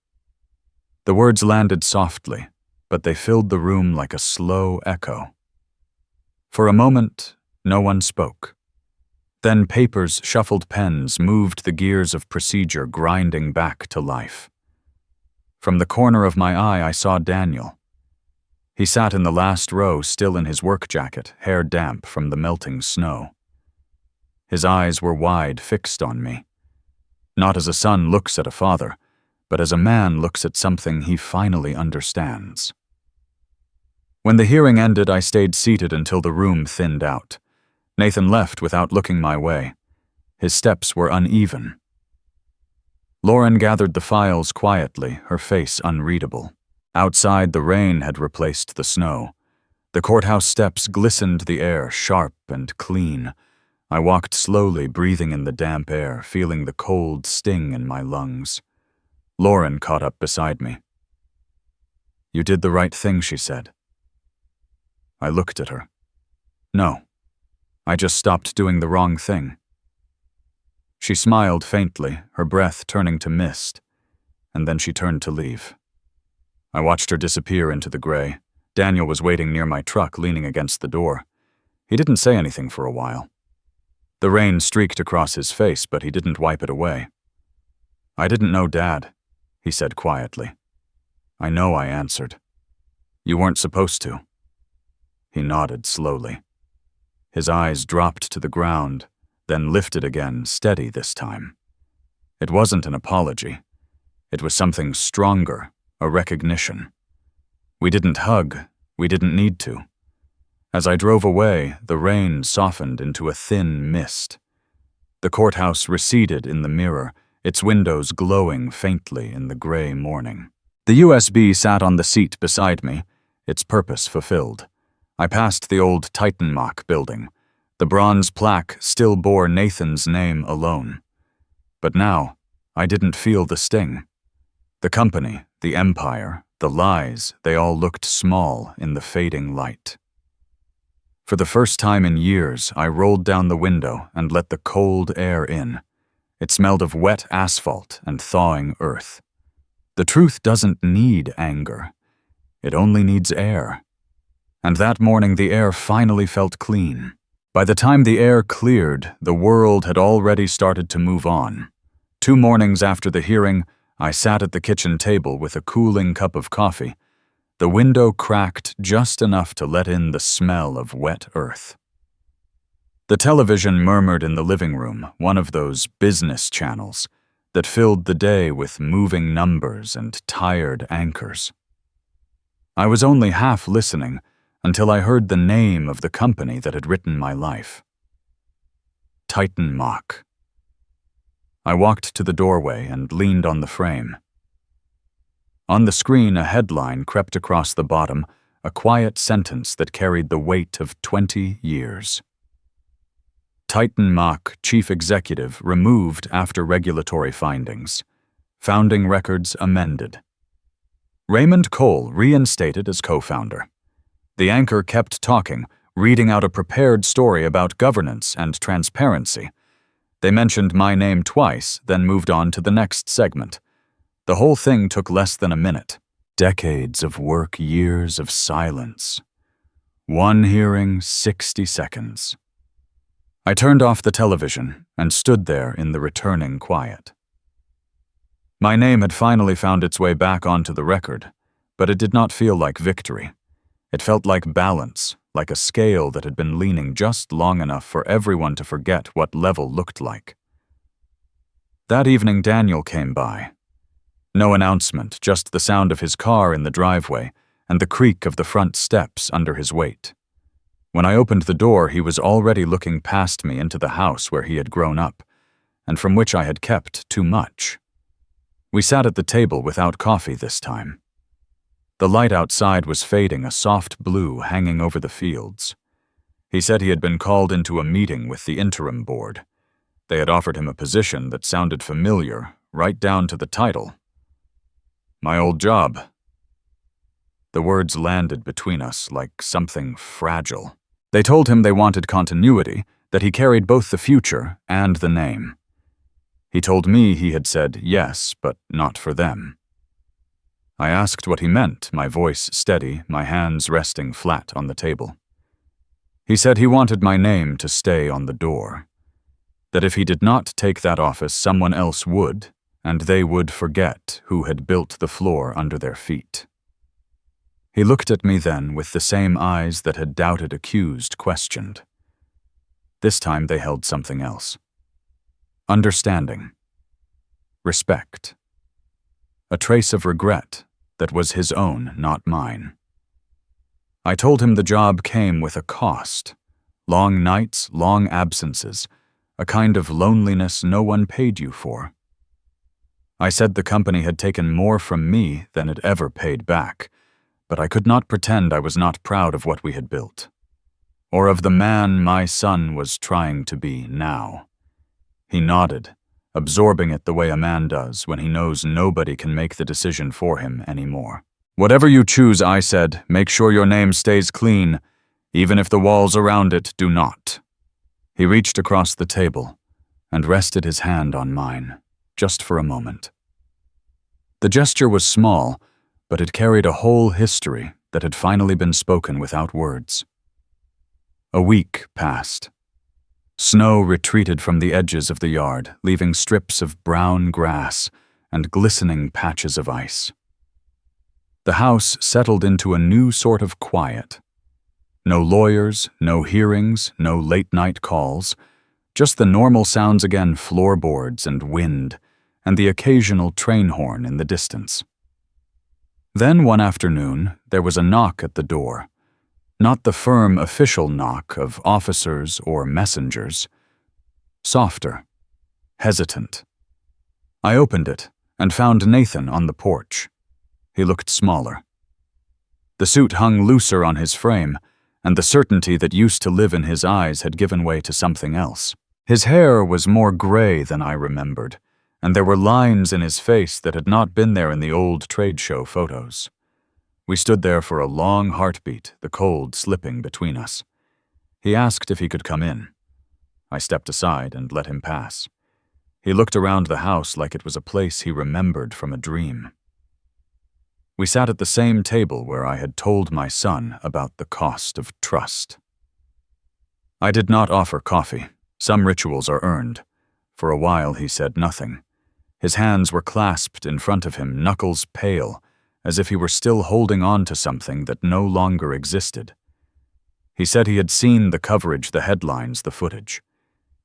The words landed softly, but they filled the room like a slow echo. For a moment, no one spoke. Then paper's shuffled pens moved the gears of procedure grinding back to life. From the corner of my eye, I saw Daniel. He sat in the last row, still in his work jacket, hair damp from the melting snow. His eyes were wide, fixed on me. Not as a son looks at a father, but as a man looks at something he finally understands. When the hearing ended, I stayed seated until the room thinned out. Nathan left without looking my way. His steps were uneven. Lauren gathered the files quietly, her face unreadable. Outside, the rain had replaced the snow. The courthouse steps glistened the air, sharp and clean. I walked slowly, breathing in the damp air, feeling the cold sting in my lungs. Lauren caught up beside me. "You did the right thing," she said. I looked at her. No, I just stopped doing the wrong thing. She smiled faintly, her breath turning to mist, and then she turned to leave. I watched her disappear into the gray. Daniel was waiting near my truck, leaning against the door. He didn't say anything for a while. The rain streaked across his face, but he didn't wipe it away. "I didn't know, Dad," he said quietly. "I know," I answered. "You weren't supposed to." He nodded slowly. His eyes dropped to the ground, then lifted again, steady this time. It wasn't an apology. It was something stronger, a recognition. We didn't hug. We didn't need to. As I drove away, the rain softened into a thin mist. The courthouse receded in the mirror, its windows glowing faintly in the gray morning. The USB sat on the seat beside me, its purpose fulfilled. I passed the old Titanmach building. The bronze plaque still bore Nathan's name alone. But now, I didn't feel the sting. The company, the empire, the lies, they all looked small in the fading light. For the first time in years, I rolled down the window and let the cold air in. It smelled of wet asphalt and thawing earth. The truth doesn't need anger. It only needs air. And that morning, the air finally felt clean. By the time the air cleared, the world had already started to move on. 2 mornings after the hearing, I sat at the kitchen table with a cooling cup of coffee. The window cracked just enough to let in the smell of wet earth. The television murmured in the living room, one of those business channels that filled the day with moving numbers and tired anchors. I was only half listening until I heard the name of the company that had written my life. Titanmach. I walked to the doorway and leaned on the frame. On the screen, a headline crept across the bottom, a quiet sentence that carried the weight of 20 years. Titanmach Chief Executive removed after regulatory findings. Founding records amended. Raymond Cole reinstated as co-founder. The anchor kept talking, reading out a prepared story about governance and transparency. They mentioned my name twice, then moved on to the next segment. The whole thing took less than a minute. Decades of work, years of silence. One hearing, 60 seconds. I turned off the television and stood there in the returning quiet. My name had finally found its way back onto the record, but it did not feel like victory. It felt like balance, like a scale that had been leaning just long enough for everyone to forget what level looked like. That evening, Daniel came by. No announcement, just the sound of his car in the driveway and the creak of the front steps under his weight. When I opened the door, he was already looking past me into the house where he had grown up, and from which I had kept too much. We sat at the table without coffee this time. The light outside was fading, a soft blue hanging over the fields. He said he had been called into a meeting with the interim board. They had offered him a position that sounded familiar, right down to the title. My old job. The words landed between us like something fragile. They told him they wanted continuity, that he carried both the future and the name. He told me he had said yes, but not for them. I asked what he meant, my voice steady, my hands resting flat on the table. He said he wanted my name to stay on the door. That if he did not take that office, someone else would, and they would forget who had built the floor under their feet. He looked at me then with the same eyes that had doubted, accused, questioned. This time they held something else. Understanding. Respect. A trace of regret that was his own, not mine. I told him the job came with a cost. Long nights, long absences, a kind of loneliness no one paid you for. I said the company had taken more from me than it ever paid back, but I could not pretend I was not proud of what we had built. or of the man my son was trying to be now? He nodded, absorbing it the way a man does when he knows nobody can make the decision for him anymore. Whatever you choose, I said, make sure your name stays clean, even if the walls around it do not. He reached across the table and rested his hand on mine, just for a moment. The gesture was small, but it carried a whole history that had finally been spoken without words. A week passed. Snow retreated from the edges of the yard, leaving strips of brown grass and glistening patches of ice. The house settled into a new sort of quiet. No lawyers, no hearings, no late-night calls, just the normal sounds again: floorboards and wind, and the occasional train horn in the distance. Then one afternoon, there was a knock at the door. Not the firm official knock of officers or messengers. Softer, hesitant. I opened it and found Nathan on the porch. He looked smaller. The suit hung looser on his frame, and the certainty that used to live in his eyes had given way to something else. His hair was more gray than I remembered, and there were lines in his face that had not been there in the old trade show photos. We stood there for a long heartbeat, the cold slipping between us. He asked if he could come in. I stepped aside and let him pass. He looked around the house like it was a place he remembered from a dream. We sat at the same table where I had told my son about the cost of trust. I did not offer coffee. Some rituals are earned. For a while he said nothing. His hands were clasped in front of him, knuckles pale, as if he were still holding on to something that no longer existed. He said he had seen the coverage, the headlines, the footage.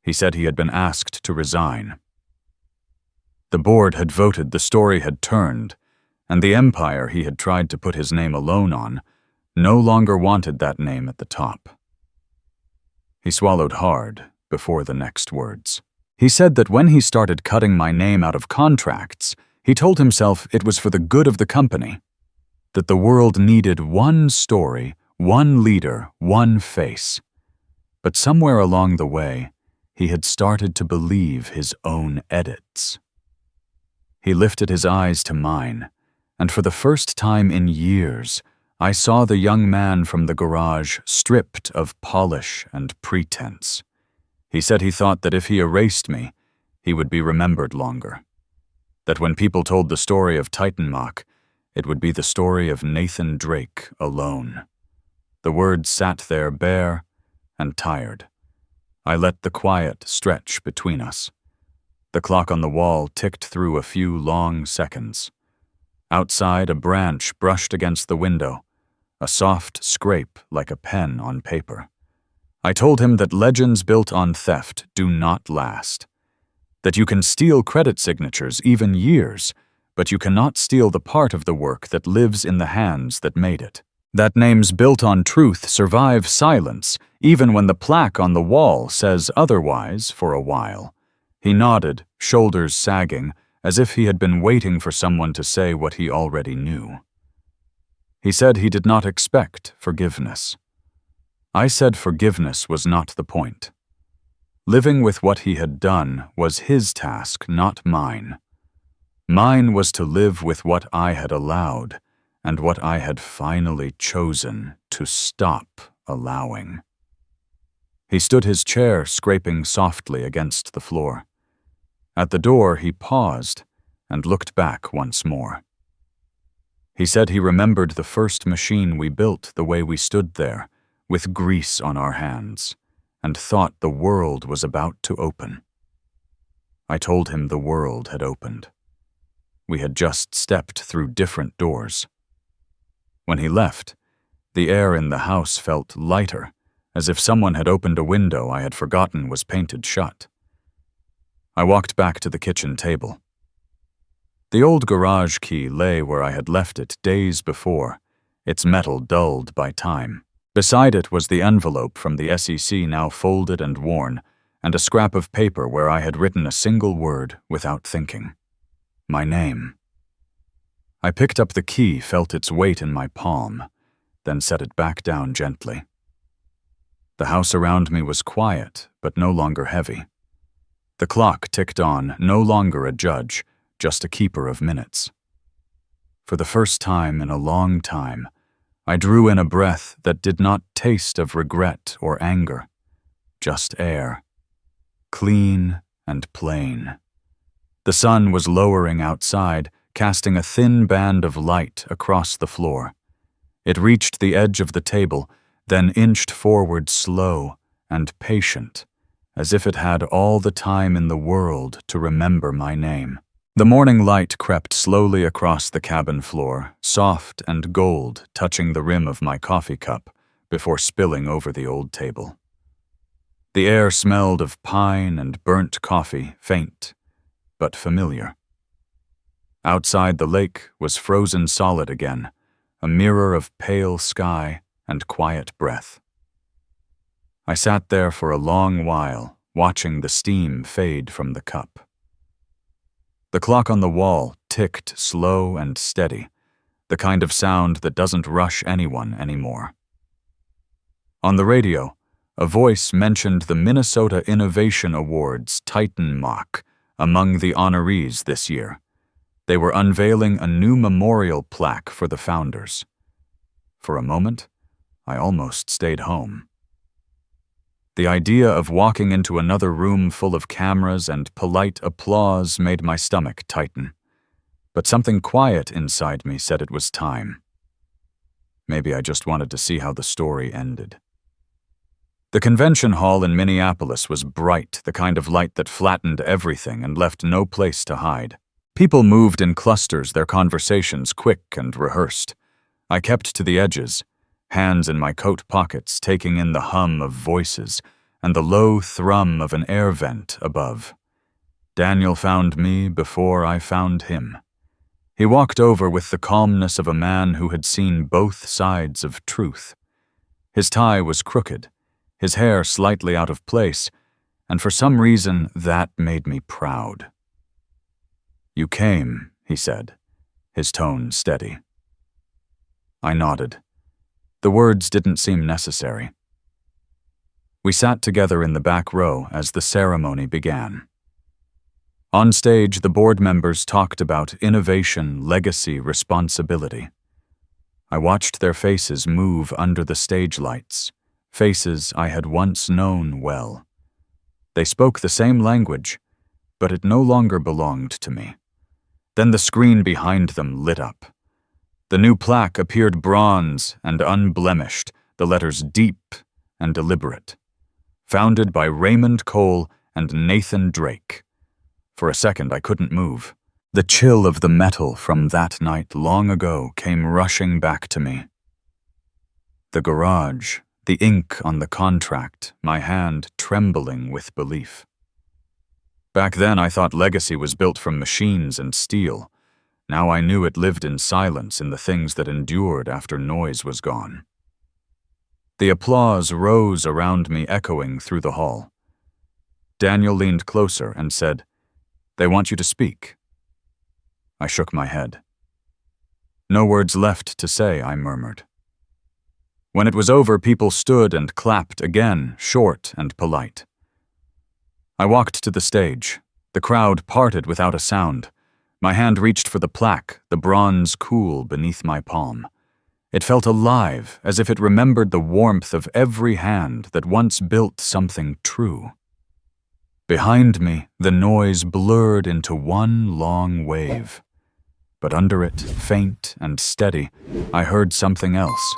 He said he had been asked to resign. The board had voted, the story had turned, and the empire he had tried to put his name alone on no longer wanted that name at the top. He swallowed hard before the next words. He said that when he started cutting my name out of contracts, he told himself it was for the good of the company, that the world needed one story, one leader, one face. But somewhere along the way, he had started to believe his own edits. He lifted his eyes to mine, and for the first time in years, I saw the young man from the garage stripped of polish and pretense. He said he thought that if he erased me, he would be remembered longer. That when people told the story of Titanmach, it would be the story of Nathan Drake alone. The words sat there bare and tired. I let the quiet stretch between us. The clock on the wall ticked through a few long seconds. Outside, a branch brushed against the window, a soft scrape like a pen on paper. I told him that legends built on theft do not last. That you can steal credit signatures, even years, but you cannot steal the part of the work that lives in the hands that made it. That names built on truth survive silence, even when the plaque on the wall says otherwise for a while. He nodded, shoulders sagging, as if he had been waiting for someone to say what he already knew. He said he did not expect forgiveness. I said forgiveness was not the point. Living with what he had done was his task, not mine. Mine was to live with what I had allowed, and what I had finally chosen to stop allowing. He stood his chair scraping softly against the floor. At the door he paused and looked back once more. He said he remembered the first machine we built, the way we stood there, with grease on our hands, and thought the world was about to open. I told him the world had opened. We had just stepped through different doors. When he left, the air in the house felt lighter, as if someone had opened a window I had forgotten was painted shut. I walked back to the kitchen table. The old garage key lay where I had left it days before, its metal dulled by time. Beside it was the envelope from the SEC, now folded and worn, and a scrap of paper where I had written a single word without thinking. My name. I picked up the key, felt its weight in my palm, then set it back down gently. The house around me was quiet, but no longer heavy. The clock ticked on, no longer a judge, just a keeper of minutes. For the first time in a long time, I drew in a breath that did not taste of regret or anger, just air, clean and plain. The sun was lowering outside, casting a thin band of light across the floor. It reached the edge of the table, then inched forward slow and patient, as if it had all the time in the world to remember my name. The morning light crept slowly across the cabin floor, soft and gold, touching the rim of my coffee cup before spilling over the old table. The air smelled of pine and burnt coffee, faint, but familiar. Outside, the lake was frozen solid again, a mirror of pale sky and quiet breath. I sat there for a long while, watching the steam fade from the cup. The clock on the wall ticked slow and steady, the kind of sound that doesn't rush anyone anymore. On the radio, a voice mentioned the Minnesota Innovation Awards Titan Mock among the honorees this year. They were unveiling a new memorial plaque for the founders. For a moment, I almost stayed home. The idea of walking into another room full of cameras and polite applause made my stomach tighten. But something quiet inside me said it was time. Maybe I just wanted to see how the story ended. The convention hall in Minneapolis was bright, the kind of light that flattened everything and left no place to hide. People moved in clusters, their conversations quick and rehearsed. I kept to the edges, hands in my coat pockets, taking in the hum of voices and the low thrum of an air vent above. Daniel found me before I found him. He walked over with the calmness of a man who had seen both sides of truth. His tie was crooked, his hair slightly out of place, and for some reason that made me proud. "You came," he said, his tone steady. I nodded. The words didn't seem necessary. We sat together in the back row as the ceremony began. On stage, the board members talked about innovation, legacy, responsibility. I watched their faces move under the stage lights, faces I had once known well. They spoke the same language, but it no longer belonged to me. Then the screen behind them lit up. The new plaque appeared bronze and unblemished, the letters deep and deliberate. Founded by Raymond Cole and Nathan Drake. For a second, I couldn't move. The chill of the metal from that night long ago came rushing back to me. The garage, the ink on the contract, my hand trembling with belief. Back then, I thought legacy was built from machines and steel. Now I knew it lived in silence, in the things that endured after noise was gone. The applause rose around me, echoing through the hall. Daniel leaned closer and said, "They want you to speak." I shook my head. "No words left to say," I murmured. When it was over, people stood and clapped again, short and polite. I walked to the stage. The crowd parted without a sound. My hand reached for the plaque, the bronze cool beneath my palm. It felt alive, as if it remembered the warmth of every hand that once built something true. Behind me, the noise blurred into one long wave. But under it, faint and steady, I heard something else.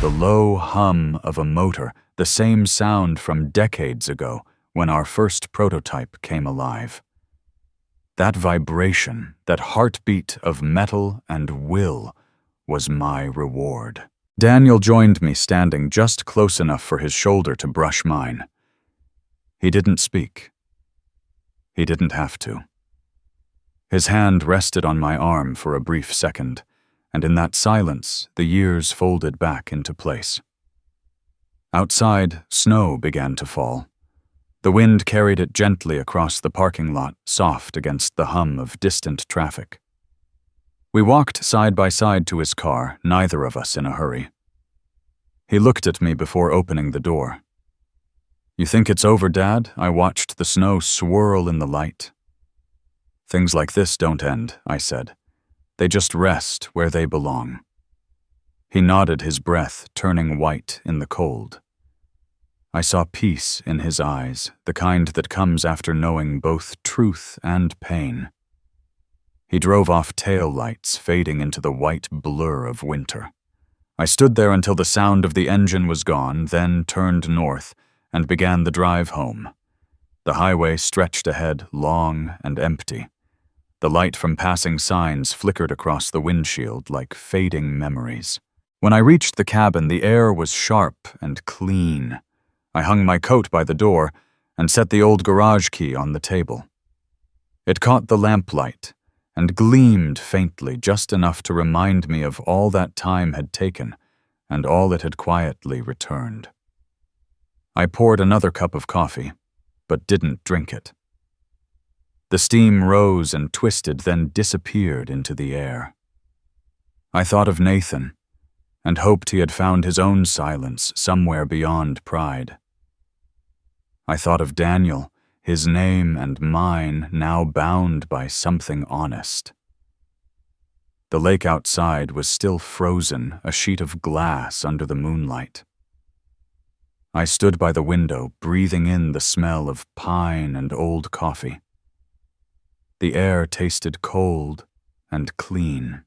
The low hum of a motor, the same sound from decades ago when our first prototype came alive. That vibration, that heartbeat of metal and will, was my reward. Daniel joined me, standing just close enough for his shoulder to brush mine. He didn't speak. He didn't have to. His hand rested on my arm for a brief second, and in that silence, the years folded back into place. Outside, snow began to fall. The wind carried it gently across the parking lot, soft against the hum of distant traffic. We walked side by side to his car, neither of us in a hurry. He looked at me before opening the door. You think it's over, Dad? I watched the snow swirl in the light. Things like this don't end, I said. They just rest where they belong. He nodded, his breath turning white in the cold. I saw peace in his eyes, the kind that comes after knowing both truth and pain. He drove off tail lights, fading into the white blur of winter. I stood there until the sound of the engine was gone, then turned north and began the drive home. The highway stretched ahead, long and empty. The light from passing signs flickered across the windshield like fading memories. When I reached the cabin, the air was sharp and clean. I hung my coat by the door and set the old garage key on the table. It caught the lamplight and gleamed faintly, just enough to remind me of all that time had taken and all it had quietly returned. I poured another cup of coffee, but didn't drink it. The steam rose and twisted, then disappeared into the air. I thought of Nathan and hoped he had found his own silence somewhere beyond pride. I thought of Daniel, his name and mine now bound by something honest. The lake outside was still frozen, a sheet of glass under the moonlight. I stood by the window, breathing in the smell of pine and old coffee. The air tasted cold and clean.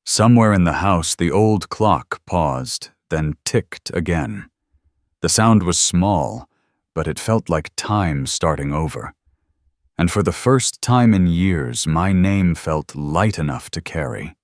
Somewhere in the house, the old clock paused, then ticked again. The sound was small, but it felt like time starting over. And for the first time in years, my name felt light enough to carry.